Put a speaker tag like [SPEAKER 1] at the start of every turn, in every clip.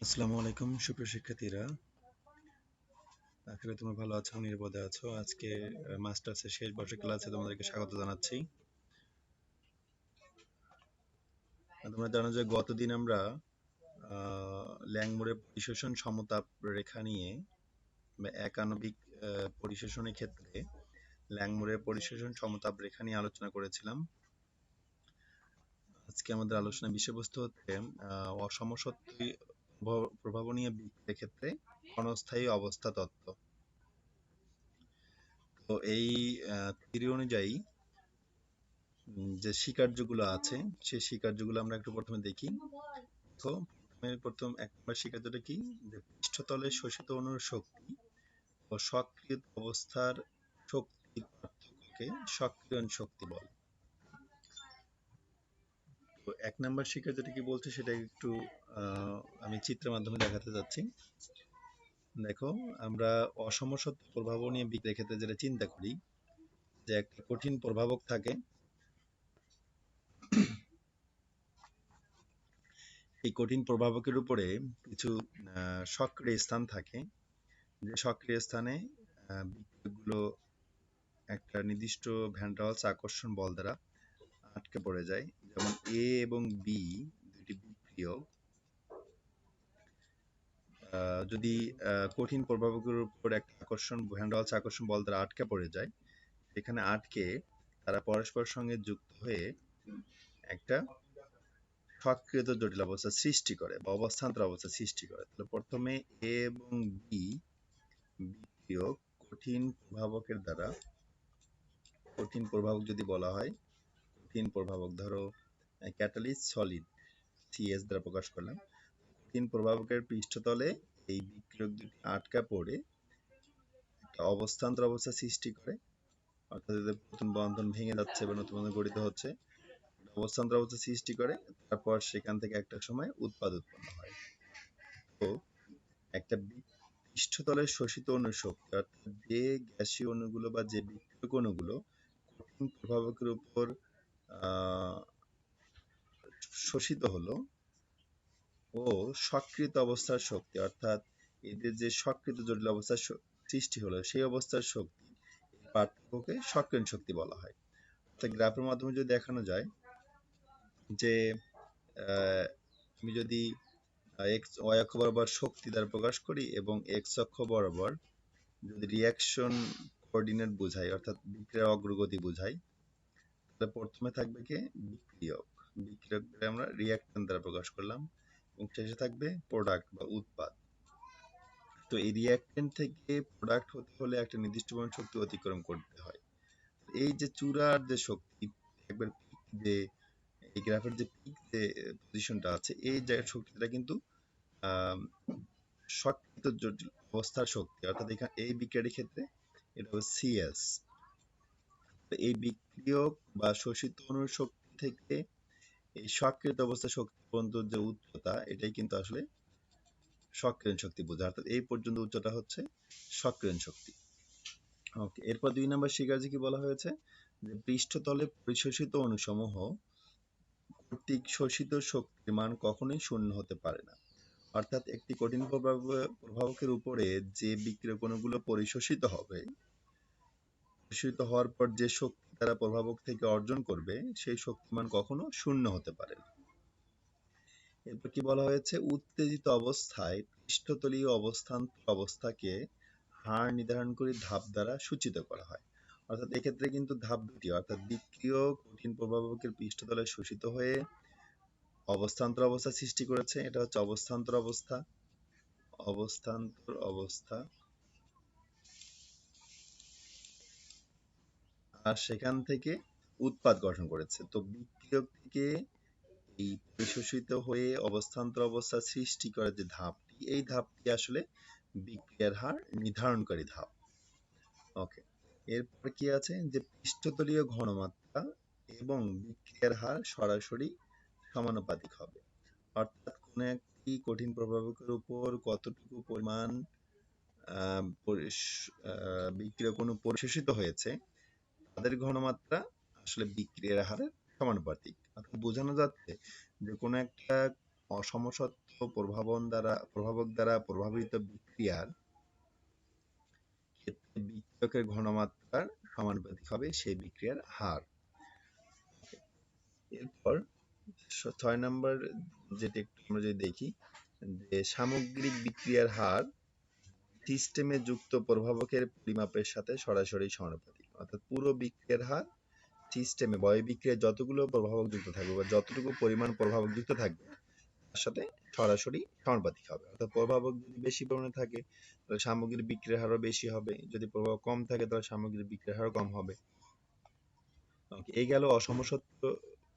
[SPEAKER 1] আসসালামু আলাইকুম সুপ্রিয় শিক্ষার্থীরা, আশা করি তোমরা ভালো আছো, নিরাপদে আছো। আজকে মাস্টার্সের শেষ বর্ষের ক্লাসে তোমাদেরকে স্বাগত জানাচ্ছি। তোমরা জানো যে গতদিন আমরা ল্যাংমুরের পরিশোষণ সমতাপ রেখা নিয়ে বা একাণবিক পরিশোষণের ক্ষেত্রে ল্যাংমুরের পরিশোষণ সমতাপ রেখা নিয়ে আলোচনা করেছিলাম। আজকে আমাদের আলোচনার বিষয়বস্তু হচ্ছে অসমশক্তি প্রভাবনীয় বিক্রিয়ার ক্ষেত্রে ক্ষণস্থায়ী অবস্থা তত্ত্ব। তো এই থিওরি অনুযায়ী যে স্বীকার্যগুলো আছে সেই স্বীকার্যগুলো আমরা একটু প্রথমে দেখি। তো প্রথম এক নম্বর স্বীকার্যটা কি, যে পৃষ্ঠতলে শোষিত অণুর শক্তি ও সক্রিয় অবস্থার শক্তির পার্থক্যকে সক্রিয়ণ শক্তি বলে। তো এক নম্বর স্বীকার্যটা কি বলছে সেটা একটু আমি চিত্রের মাধ্যমে দেখাতে যাচ্ছি। দেখো, আমরা অসমসত্ব প্রভাবনীয় বিক্রিয়ার ক্ষেত্রে যেটা চিন্তা করি, যে একটা কঠিন প্রভাবক থাকে, এই কঠিন প্রভাবকের উপরে কিছু সক্রিয় স্থান থাকে, যে সক্রিয় স্থানে বিক্রিয়কগুলো একটা নির্দিষ্ট ভ্যান ডার ওয়ালস আকর্ষণ বল দ্বারা আটকে পড়ে যায়। যেমন এ এবং বি দুটি বিক্রিয়ক যদি কঠিন প্রভাবকের উপর একটা ভ্যান ডার ওয়ালস আকর্ষণ বল দ্বারা আটকে পড়ে যায়, এখানে আটকে তারা পরস্পরের সঙ্গে যুক্ত হয়ে একটা সক্রিয়তা জটিল অবস্থা সৃষ্টি করে বা অবস্থান্তর অবস্থা সৃষ্টি করে। তাহলে প্রথমে এ এবং বি বিক্রিয়ক কঠিন প্রভাবকের দ্বারা, কঠিন প্রভাবক যদি বলা হয়, কঠিন প্রভাবক ধরো ক্যাটালিস্ট সলিড সিএস দ্বারা প্রকাশ করলাম, কঠিন প্রভাবকের পৃষ্ঠতলে এই বিক্রিয়ক দুটি আটকা পড়ে একটা অবস্থান্তর অবস্থা সৃষ্টি করে, অর্থাৎ এদের প্রথম বন্ধন ভেঙে যাচ্ছে বা নতুন বন্ধন গঠিত হচ্ছে, অবস্থান্তর অবস্থা সৃষ্টি করে, তারপর সেখান থেকে একটা সময় উৎপাদ উৎপন্ন হয়। তো একটা পৃষ্ঠতলের শোষিত অণুর শক্তি, অর্থাৎ যে গ্যাসীয় অণুগুলো বা যে বিক্রিয়ক অণুগুলো কঠিন প্রভাবকের উপর শোষিত হলো, ও সক্রিয় অবস্থার শক্তি, অর্থাৎ এদের যে সক্রিয় জটিল অবস্থার সৃষ্টি হলো সেই অবস্থার শক্তি, পার্থক্যকে সক্রিয়ণ শক্তি বলা হয়। অর্থাৎ গ্রাফের মাধ্যমে যদি দেখানো যায় যে আমি যদি এক্স ওয়াই অক্ষ বরাবর শক্তি দ্বারা প্রকাশ করি এবং এক্স অক্ষ বরাবর যদি রিয়াকশন কোঅর্ডিনেট বোঝাই, অর্থাৎ বিক্রিয়ার অগ্রগতি বোঝাই, তাহলে প্রথমে থাকবে কি বিক্রিয়ক, বিক্রিয়ক আমরা রিয়াক্ট্যান্ট দ্বারা প্রকাশ করলাম, এবং শেষে থাকবে প্রোডাক্ট বা উৎপাদ। তো এই রিয়াক্ট্যান্ট থেকে প্রোডাক্ট হতে হলে একটা নির্দিষ্ট পরিমাণ শক্তি অতিক্রম করতে হয়। এই যে চূড়ার যে শক্তি, একবার যে এই গ্রাফের যে পিক যে পজিশনটা আছে, এই জায়গার শক্তিটা কিন্তু সক্রিয় জটিল অবস্থার শক্তি, অর্থাৎ এখানে এই বিক্রিয়ার ক্ষেত্রে এটা হচ্ছে সিএস। এই বিক্রিয়ক বা শোষিত অণুর শক্তি থেকে এই সক্রিয় অবস্থা শক্তি পর্যন্ত যে উচ্চতা, এটাই কিন্তু আসলে সক্রিয়ণ শক্তি বোঝায়, অর্থাৎ এই পর্যন্ত উচ্চতা হচ্ছে সক্রিয়ণ শক্তি। ওকে, এরপর 2 নম্বর স্বীকার্য কি বলা হয়েছে, যে পৃষ্ঠতলে পরিশোষিত অণুসমূহ কর্তৃক শোষিত শক্তির মান কখনোই শূন্য হতে পারে না। অর্থাৎ একটি কঠিন প্রভাবকের উপরে যে বিক্রিয়ক অণুগুলো পরিশোষিত হবে, পরিশোষিত হওয়ার পর যে শক্তি তারা প্রভাবক থেকে অর্জন করবে, সেই শক্তিমান কখনো শূন্য হতে পারে না। এরপর কি বলা হয়েছে, উত্তেজিত অবস্থায় পৃষ্ঠতলীয় অবস্থান্তর অবস্থাকে হার নির্ধারণ করে ধাপ দ্বারা সূচিত করা হয়। অর্থাৎ এক্ষেত্রে কিন্তু ধাপ দুটি, অর্থাৎ বিক্রিয়ক কঠিন প্রভাবকের পৃষ্ঠতলে শোষিত হয়ে অবস্থান্তর অবস্থা সৃষ্টি করেছে, এটা হচ্ছে অবস্থান্তর অবস্থা, অবস্থান্তর অবস্থা, আর সেখান থেকে উৎপাদ গঠন করেছে। তো বিক্রিয়ক থেকে এই পরিশোষিত হয়ে অবস্থান্তর অবস্থা সৃষ্টি করে যে ধাপটি, এই ধাপটি আসলে বিক্রিয়ার হার নির্ধারণকারী ধাপ। ওকে, এরপর কি আছে, যে পৃষ্ঠতলীয় ঘনমাত্রা এবং বিক্রিয়ার হার সরাসরি সমানুপাতিক হবে। অর্থাৎ কোন একটি কঠিন প্রভাবকের উপর কতটুকু পরিমাণ বিক্রিয়ক অণু পরিশোষিত হয়েছে, তাদের ঘনমাত্রা আসলে বিক্রিয়ার হারের সমানুপাতিক। অর্থাৎ বোঝানো যাচ্ছে যে কোনো একটা অসমসত্ব প্রভাবক দ্বারা প্রভাবিত বিক্রিয়ার ক্ষেত্রে বিক্রিয়কের ঘনমাত্রার সমানুপাতিক হবে সেই বিক্রিয়ার হার। এরপর 6 নম্বর যেটা একটু আমরা যদি দেখি যে সামগ্রিক বিক্রিয়ার হার সিস্টেমে যুক্ত প্রভাবকের পরিমাপের সাথে সরাসরি সমানুপাতিক। অর্থাৎ পুরো বিক্রিয়ার হার সিস্টেমে বায়ু বিক্রিয়ায় যতগুলো প্রভাবক যুক্ত থাকবে বা যতটুকু পরিমাণ প্রভাবক যুক্ত থাকবে তার সাথে সরাসরি সমানুপাতিক হবে। অর্থাৎ প্রভাবক যদি বেশি পরিমাণে থাকে তাহলে সামগ্রিক বিক্রিয়ার হারও বেশি হবে, যদি প্রভাবক কম থাকে তাহলে সামগ্রিক বিক্রিয়ার হারও কম হবে। এই গেল অসমসত্ব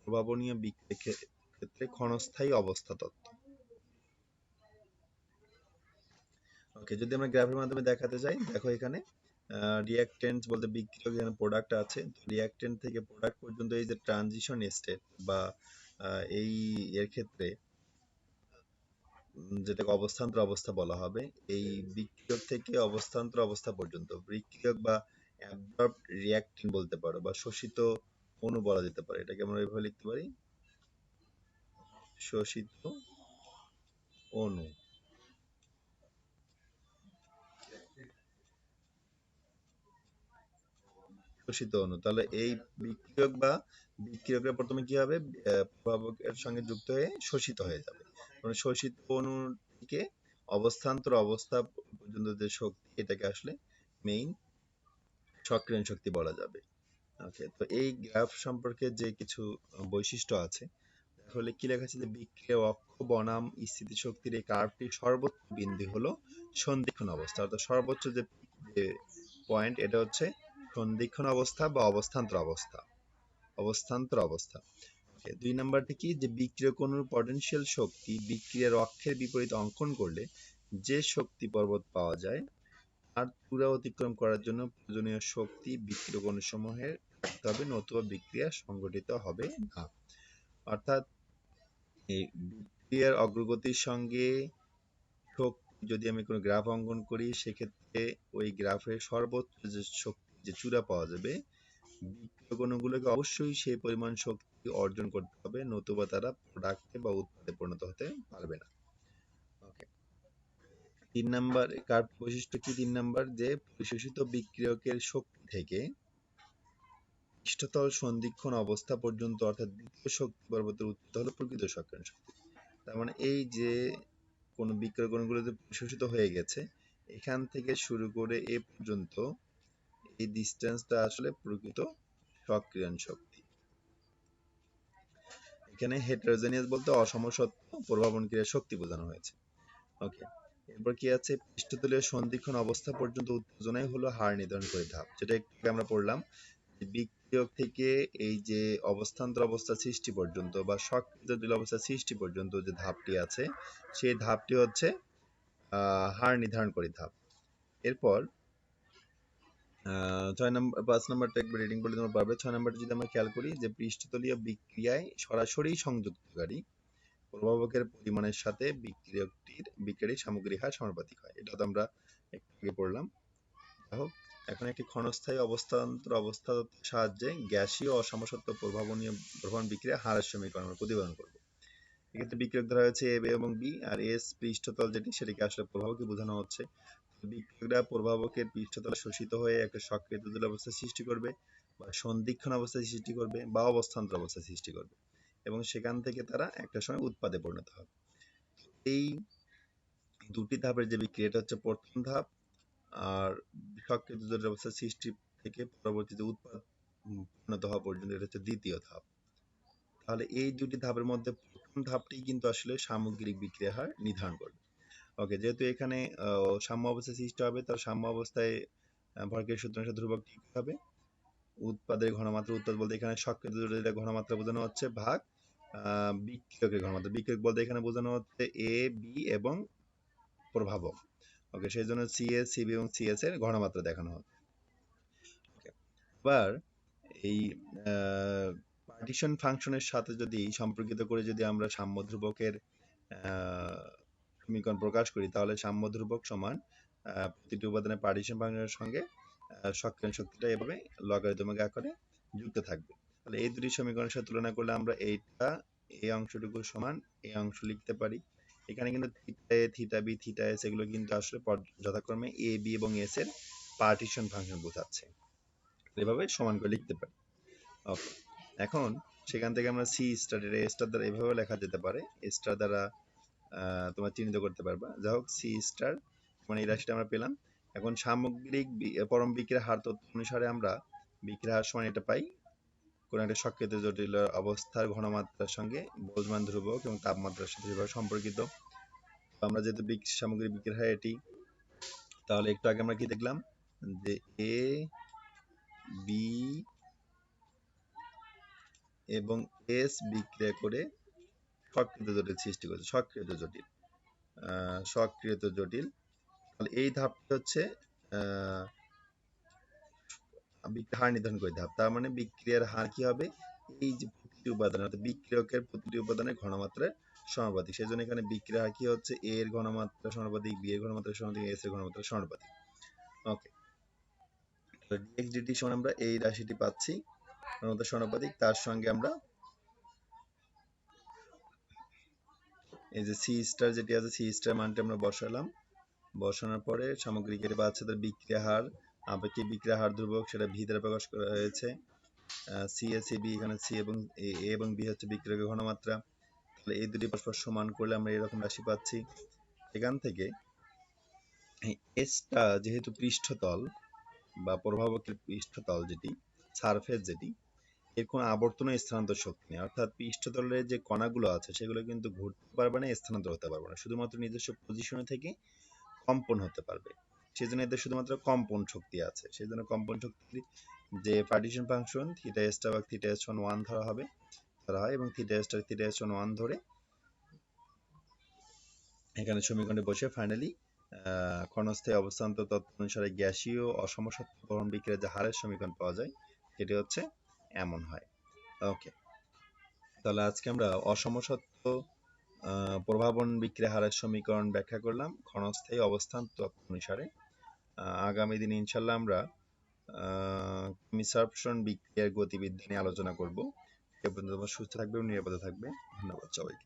[SPEAKER 1] প্রভাবনীয় বিক্রিয়ার ক্ষেত্রে ক্ষণস্থায়ী অবস্থা তত্ত্ব। ওকে, যদি আমরা গ্রাফের মাধ্যমে দেখাতে চাই, দেখো এখানে রিঅ্যাকট্যান্ট বলতে বিক্রিয়ক, এখানে প্রোডাক্ট আছে, রিঅ্যাকট্যান্ট থেকে প্রোডাক্ট পর্যন্ত এই যে ট্রানজিশন স্টেট বা এই এর ক্ষেত্রে যেটাকে অবস্থান্তর অবস্থা বলা হবে, এই বিক্রিয়ক থেকে অবস্থান্তর অবস্থা পর্যন্ত বিক্রিয়ক বা অ্যাবজর্বড রিঅ্যাকট্যান্ট বলতে পারো বা শোষিত অণু বলা যেতে পারে। এটাকে আমরা এইভাবে লিখতে পারি, শোষিত অণু। শোষিত অণু, তাহলে এই বিক্রিয়ক বা বিক্রিয়করা প্রথমে কি হবে, প্রভাবকের সঙ্গে যুক্ত হয়ে শোষিত হয়ে যাবে। মানে শোষিত অণু থেকে অবস্থান্তর অবস্থা পর্যন্ত যে শক্তি, এটাকে আসলে মেইন সক্রিয়ণ শক্তি বলা যাবে। ওকে, তো এই গ্রাফ সম্পর্কে যে কিছু বৈশিষ্ট্য আছে, তাহলে কি লেখা আছে যে বিক্রিয়া অক্ষ বনাম স্থিতি শক্তির এই কার্ভটির সর্বোচ্চ বিন্দু হলো সন্ধিক্ষণ অবস্থা। অর্থাৎ সর্বোচ্চ যে পয়েন্ট, এটা হচ্ছে সন্ধিক্ষণ অবস্থা বা অবস্থান্তর অবস্থা। অবস্থান্তর অবস্থা। 2 নাম্বারটি কি, যে বিক্রিয়ক অণুর পটেনশিয়াল শক্তি বিক্রিয়ার অক্ষের বিপরীত অঙ্কন করলে যে শক্তি পর্বত পাওয়া যায় তার চূড়া অতিক্রম করার জন্য প্রয়োজনীয় শক্তি বিক্রিয়ক অণুসমূহের থাকতে হবে, নতুবা বিক্রিয়া সংঘটিত হবে না। অর্থাৎ এই বিক্রিয়ার অগ্রগতির সঙ্গে শক্তি যদি আমি কোনো গ্রাফ অঙ্কন করি, সেক্ষেত্রে ওই গ্রাফের সর্বোচ্চ যে শক্তি, যে চূড়া পাওয়া যাবে, বিক্রিয়ক অণুগুলোকে অবশ্যই সেই পরিমাণ শক্তি অর্জন করতে হবে, নতুবা তারা প্রোডাক্টে বা উৎপাদে পরিণত হতে পারবে না। ওকে, 3 নাম্বার কার বৈশিষ্ট্য কি, 3 নাম্বার, যে পরিশোষিত বিক্রিয়কের শক্তি থেকে পৃষ্ঠতল সন্ধিক্ষণ অবস্থা পর্যন্ত, অর্থাৎ দ্বিতীয় শক্তি পর্বতের উচ্চতা হলো প্রকৃত সক্রিয়ণ শক্তি। তার মানে এই যে কোন বিক্রিয়ক অণুগুলো যে পরিশোষিত হয়ে গেছে, এখান থেকে শুরু করে এ পর্যন্ত এই ডিস্টেন্সটা আসলে প্রকৃত সক্রিয়ণ শক্তি। এখানে হেটেরোজেনিয়াস বলতে অসমসত্ব প্রভাবন ক্রিয়ার শক্তি বোঝানো হয়েছে। ওকে, এরপর কি আছে, পৃষ্ঠতলীয় সন্ধিক্ষণ অবস্থা পর্যন্ত উত্তেজনাই হলো হার নির্ধারণকারী ধাপ, যেটা একটু আমরা পড়লাম। বিক্রিয়ক থেকে এই যে অবস্থান্তর অবস্থা সৃষ্টি পর্যন্ত বা সক্রিয় অবস্থা সৃষ্টি পর্যন্ত যে ধাপটি আছে, সেই ধাপটি হচ্ছে হার নির্ধারণকারী ধাপ। এরপর 5 নম্বরটা একবার রিডিং করলে তোমরা পারবে। 6 নম্বরটা যদি আমরা খেয়াল করি, যে পৃষ্ঠতলীয় বিক্রিয়ায় সরাসরি সংযুক্তকারী প্রভাবকের পরিমাণের সাথে বিক্রিয়াটির সামগ্রিক হার সমানুপাতিক হয়। এটা তো আমরা একটু আগে পড়লাম। হোক, এখন একটি ক্ষণস্থায়ী অবস্থান্তর অবস্থার সাহায্যে গ্যাসীয় অসমসত্ব প্রভাবন বিক্রিয়া হারের সমীকরণ আমরা প্রতিপাদন করব। এক্ষেত্রে বিক্রিয়ক ধরা হয়েছে এ এবং বি, আর এস পৃষ্ঠতল যেটি, সেটাকে আসলে প্রভাবকই বোঝানো হচ্ছে। বিক্রিয়করা প্রভাবকের পৃষ্ঠতলে শোষিত হয়ে একটা সক্রিয় তুল্য অবস্থা সৃষ্টি করবে বা সন্ধিক্ষণ অবস্থা সৃষ্টি করবে বা অবস্থান্তর অবস্থা সৃষ্টি করবে, এবং সেখান থেকে তারা একটা সময় উৎপাদে পরিণত হবে। এই দুটি ধাপের যে বিক্রিয়াটা হচ্ছে প্রথম ধাপ, আর সক্রিয় তুল্য অবস্থা সৃষ্টি থেকে পরবর্তীতে উৎপাদ পরিণত হওয়া পর্যন্ত এটা হচ্ছে দ্বিতীয় ধাপ। তাহলে এই দুটি ধাপের মধ্যে প্রথম ধাপটি কিন্তু আসলে সামগ্রিক বিক্রিয়া হার নির্ধারণ করবে। ওকে, যেহেতু এখানে সাম্য অবস্থা সৃষ্টি হবে, তার সাম্য অবস্থায় ভরকের সূত্র অনুসারে ধ্রুবক ঠিক হবে। উৎপাদের ঘনমাত্রা, উৎপাদ বলতে এখানে সক্রিয় যেটা ঘনমাত্রা বোঝানো হচ্ছে, ভাগ বিক্রিয়কের ঘনমাত্রা। বিক্রিয়ক বলতে এখানে বোঝানো হচ্ছে এ, বি এবং প্রভাবক। ওকে, সেই জন্য সিএস, সিবি এবং সিএস এর ঘনমাত্রা দেখানো হবে। এবার এই পার্টিশন ফাংশনের সাথে যদি সম্পর্কিত করে যদি আমরা সাম্য ধ্রুবকের সমীকরণ প্রকাশ করি, তাহলে সাম্য ধ্রুবক সমান প্রতিটি উপাদানের পার্টিশন ফাংশনের সঙ্গে সক্রিয়ণ শক্তিটা এভাবে লগারিদমিক আকারে যুক্ত থাকবে। তাহলে এই দুটি সমীকরণের সাথে তুলনা করলে আমরা এইটা এই অংশটুকু সমান এই অংশ লিখতে পারি। এখানে কিন্তু থিটা এ, থিটা বি, থিটা এস এগুলো কিন্তু আসলে যথাক্রমে এ বি এবং এস এর পার্টিশন ফাংশন বোঝাচ্ছে। এভাবে সমান করে লিখতে পারি। ওকে, এখন সেখান থেকে আমরা সি স্টার এর স্টার দ্বারা এভাবে লেখা যেতে পারে, স্টার দ্বারা তোমরা চিহ্নিত করতে পারবা। যাই হোক, সি স্টার মানে এই রাশিটা আমরা পেলাম। এখন সামগ্রিক পরম বিক্রিয়ার হার তথ্য অনুসারে আমরা বিক্রিয়ার হার সমান এটা পাই কোন একটা সক্রিয় জটিল অবস্থার ঘনমাত্রার সঙ্গে বোলজমান ধ্রুবক এবং তাপমাত্রার সাথে যেভাবে সম্পর্কিত। আমরা যেহেতু সামগ্রিক বিক্রিয়ার হার এটি, তাহলে একটু আগে আমরা কি দেখলাম যে এ বি এবং এস বিক্রিয়া করে সক্রিয় জটিল সৃষ্টি করেছে। সক্রিয় জটিল তাহলে এই ধাপটি হচ্ছে বিক্রিয়ার হার নির্ধারণ করে ধাপ। তার মানে বিক্রিয়ার হার কি হবে, এই যে প্রতিটি উপাদান অর্থাৎ বিক্রিয়কের প্রতিটি উপাদানের ঘনমাত্রার সমানুপাতিক। সেই জন্য এখানে বিক্রিয়ার হার কি হচ্ছে, এ এর ঘনমাত্রা সমানুপাতিক, বি এর ঘনমাত্রা সমানুপাতিক, এস এর ঘনমাত্রা সমানুপাতিক। ওকে, ডিএক্স ডিটি সমান আমরা এই রাশিটি পাচ্ছি ঘনমাত্রা সমানুপাতিক। তার সঙ্গে আমরা এই যে সি স্টার যেটি আছে, সি স্টার মানটা আমরা বসালাম। বসানোর পরে সামগ্রিক এর পাচ্ছে তার বিক্রিয়া হার, আপেক্ষিক বিক্রিয়া হার ধ্রুবক, সেটা ভি দ্বারা প্রকাশ করা হয়েছে। সি এ সি বি, এখানে সি এবং এ এবং বি হচ্ছে বিক্রিয়কের ঘনমাত্রা। তাহলে এই দুটি পরস্পর সমান করলে আমরা এরকম রাশি পাচ্ছি। এখান থেকে এসটা যেহেতু পৃষ্ঠতল বা প্রভাবকের পৃষ্ঠতল যেটি সারফেস যেটি, এর কোনো আবর্তন স্থানান্তর শক্তি নেই। অর্থাৎ পৃষ্ঠতলের যে কণাগুলো আছে সেগুলো কিন্তু ঘুরতে পারবে না, স্থানান্তর হতে পারবে না, শুধুমাত্র নিজস্ব পজিশনে থেকে কম্পন হতে পারবে। সেই জন্য এদের শুধুমাত্র কম্পন শক্তি আছে। সেই জন্য কম্পন শক্তির যে পার্টিশন ফাংশন থিটা স্টার বা থিটা এস সমান 1 ধরা হয় এবং থিটা স্টার থিটা এস সমান 1 ধরে এখানে সমীকরণে বসে ফাইনালি ক্ষণস্থায়ী অবস্থান্তর তত্ত্ব অনুসারে গ্যাসীয় অসমসত্ব পরমাণু বিক্রিয়ার যে হারের সমীকরণ পাওয়া যায় সেটি হচ্ছে এমন হয়। ওকে, তাহলে আজকে আমরা অসমসত্ব প্রভাবন বিক্রিয়া হারের সমীকরণ ব্যাখ্যা করলাম ক্ষণস্থায়ী অবস্থান তত্ত্ব অনুসারে। আগামী দিনে ইনশাল্লাহ আমরা মিসাবশন বিক্রিয়ার গতিবিদ্যা নিয়ে আলোচনা করব। সে পর্যন্ত তোমরা সুস্থ থাকবে এবং নিরাপদে থাকবে। ধন্যবাদ সবাইকে।